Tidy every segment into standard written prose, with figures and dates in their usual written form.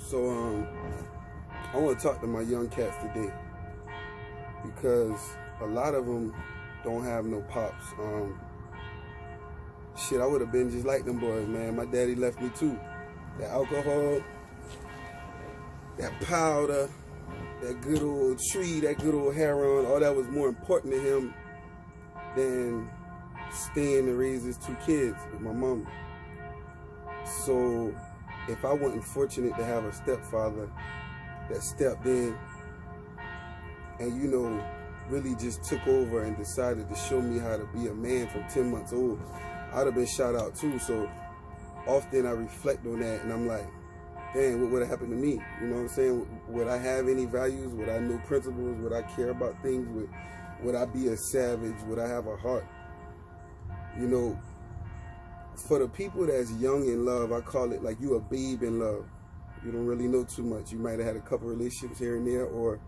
So I want to talk to my young cats today because a lot of them don't have no pops. Shit, I would have been just like them boys, man. My daddy left me too. That alcohol, that powder, that good old tree, that good old heroin, all that was more important to him than staying to raise his 2 kids with my mom. So if I wasn't fortunate to have a stepfather that stepped in and, you know, really just took over and decided to show me how to be a man from 10 months old, I'd have been shot out too. So often I reflect on that and I'm like, dang, what would have happened to me? You know what I'm saying? Would I have any values? Would I know principles? Would I care about things? Would I be a savage? Would I have a heart? You know, for the people that's young in love, I call it like you a babe in love. You don't really know too much. You might have had a couple relationships here and there, or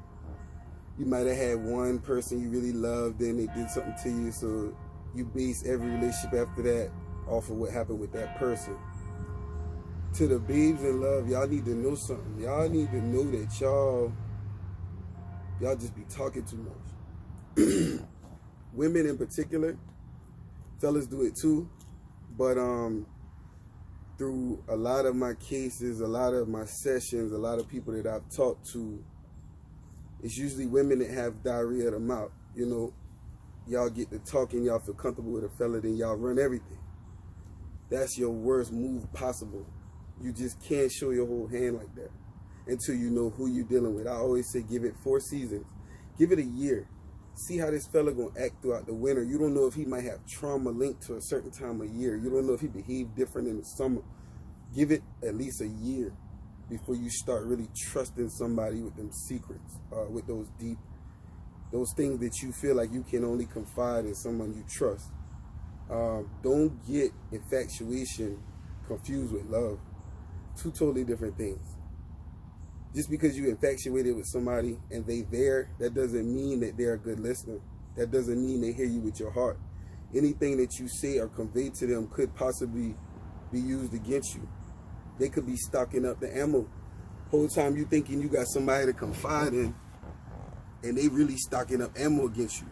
you might have had one person you really loved, then they did something to you, so you base every relationship after that off of what happened with that person. To the babes in love, y'all need to know something. Y'all need to know that y'all just be talking too much. Women in particular, fellas do it too, but through a lot of my cases, a lot of my sessions, a lot of people that I've talked to, it's usually women that have diarrhea of the mouth. You know, y'all get to talking, y'all feel comfortable with a fella, then y'all run everything. That's your worst move possible. You just can't show your whole hand like that until you know who you're dealing with. I always say give it 4 seasons. Give it a year. See how this fella gonna act throughout the winter. You don't know if he might have trauma linked to a certain time of year. You don't know if he behave different in the summer. Give it at least a year before you start really trusting somebody with them secrets, with those things that you feel like you can only confide in someone you trust. Don't get infatuation confused with love. 2 totally different things. Just because you infatuated with somebody and they there, that doesn't mean that they're a good listener. That doesn't mean they hear you with your heart. Anything that you say or convey to them could possibly be used against you. They could be stocking up the ammo. Whole time you thinking you got somebody to confide in, and they really stocking up ammo against you.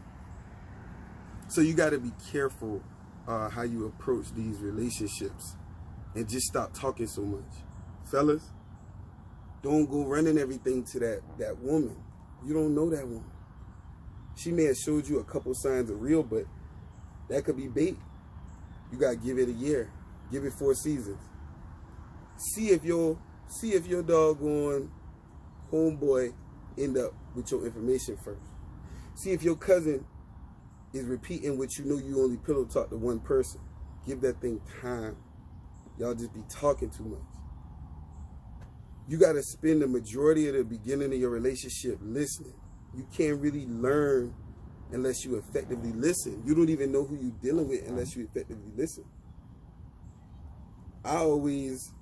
So you got to be careful how you approach these relationships and just stop talking so much. Fellas, don't go running everything to that woman. You don't know that woman. She may have showed you a couple signs of real, but that could be bait. You got to give it a year. Give it 4 seasons. See if your doggone homeboy end up with your information first. See if your cousin is repeating what you know you only pillow talk to one person. Give that thing time. Y'all just be talking too much. You got to spend the majority of the beginning of your relationship listening. You can't really learn unless you effectively listen. You don't even know who you're dealing with unless you effectively listen. I always,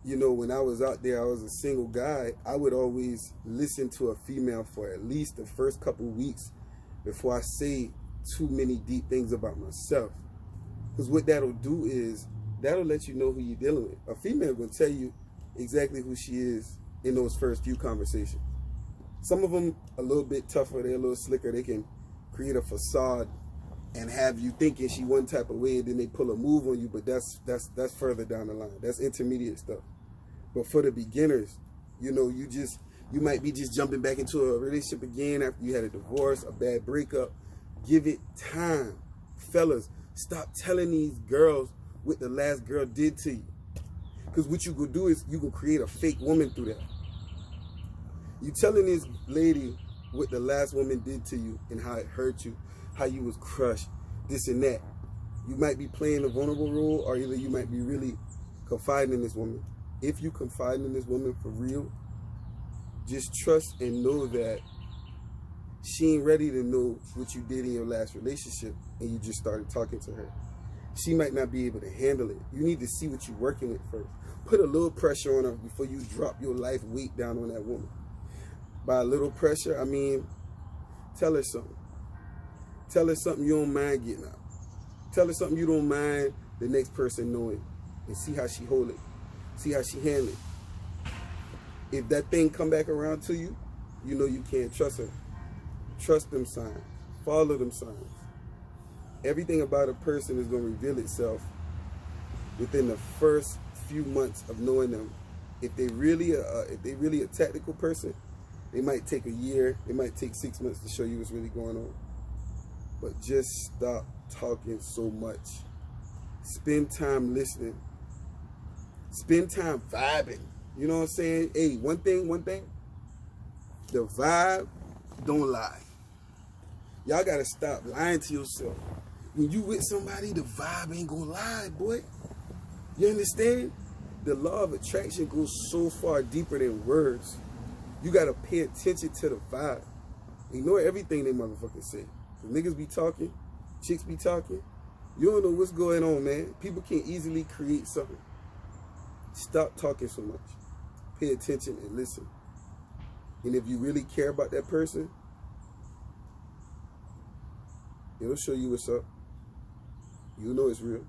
you know, when I was out there, I was a single guy, I would always listen to a female for at least the first couple weeks before I say too many deep things about myself. Because what that'll do is, that'll let you know who you're dealing with. A female gonna tell you exactly who she is in those first few conversations. Some of them a little bit tougher, they're a little slicker, they can create a facade and have you thinking she one type of way, and then they pull a move on you, but that's further down the line. That's intermediate stuff. But for the beginners, you know, you might be just jumping back into a relationship again after you had a divorce, a bad breakup. Give it time. Fellas, stop telling these girls what the last girl did to you. Because what you could do is you can create a fake woman through that. You telling this lady what the last woman did to you and how it hurt you, how you was crushed, this and that. You might be playing a vulnerable role, or either you might be really confiding in this woman. If you confide in this woman for real, just trust and know that she ain't ready to know what you did in your last relationship and you just started talking to her. She might not be able to handle it. You need to see what you're working with first. Put a little pressure on her before you drop your life weight down on that woman. By a little pressure, I mean, tell her something. Tell her something you don't mind getting out. Tell her something you don't mind the next person knowing, and see how she hold it. See how she handle it. If that thing come back around to you, you know you can't trust her. Trust them signs. Follow them signs. Everything about a person is going to reveal itself within the first few months of knowing them. If they really a tactical person, they might take a year, it might take 6 months to show you what's really going on. But just stop talking so much. Spend time listening. Spend time vibing. You know what I'm saying? Hey, one thing, the vibe don't lie. Y'all gotta stop lying to yourself. When you with somebody, the vibe ain't gonna lie, boy. You understand? The law of attraction goes so far deeper than words. You gotta pay attention to the vibe. Ignore everything they motherfucking say. The niggas be talking, chicks be talking. You don't know what's going on, man. People can easily create something. Stop talking so much. Pay attention and listen. And if you really care about that person, it'll show you what's up. You know it's real.